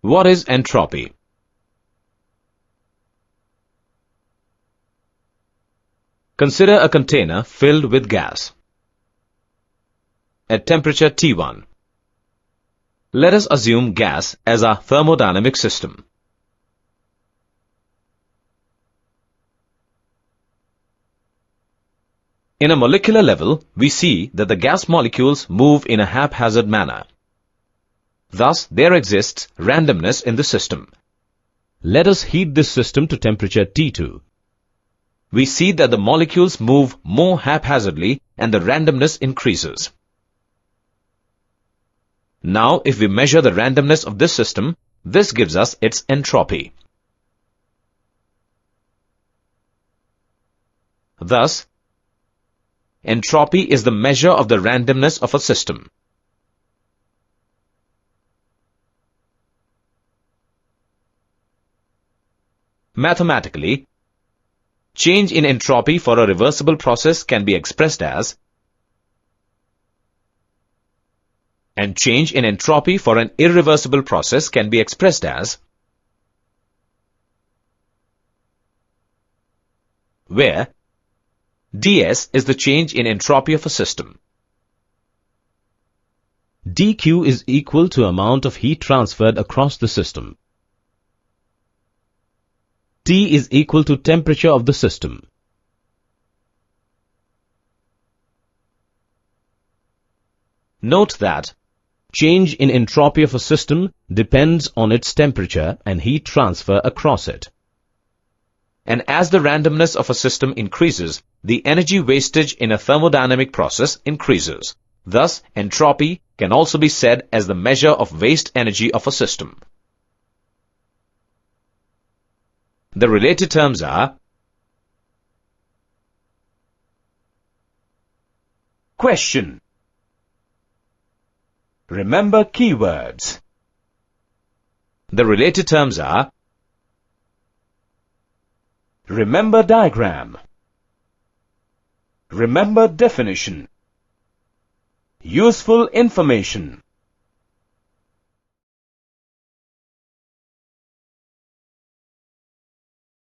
What is entropy? Consider a container filled with gas at temperature T1. Let us assume gas as our thermodynamic system. In a molecular level, we see that the gas molecules move in a haphazard manner. Thus, there exists randomness in the system. Let us heat this system to temperature T2. We see that the molecules move more haphazardly and the randomness increases. Now, if we measure the randomness of this system, this gives us its entropy. Thus, entropy is the measure of the randomness of a system. Mathematically, change in entropy for a reversible process can be expressed as, and change in entropy for an irreversible process can be expressed as, where ds is the change in entropy of a system. dq is equal to amount of heat transferred across the system. T is equal to temperature of the system. Note that Change in entropy of a system depends on its temperature and heat transfer across it. and as the randomness of a system increases, the energy wastage in a thermodynamic process increases. Thus, entropy can also be said as the measure of waste energy of a system. The related terms are Question. Remember keywords. The related terms are Remember diagram. Remember definition. Useful information.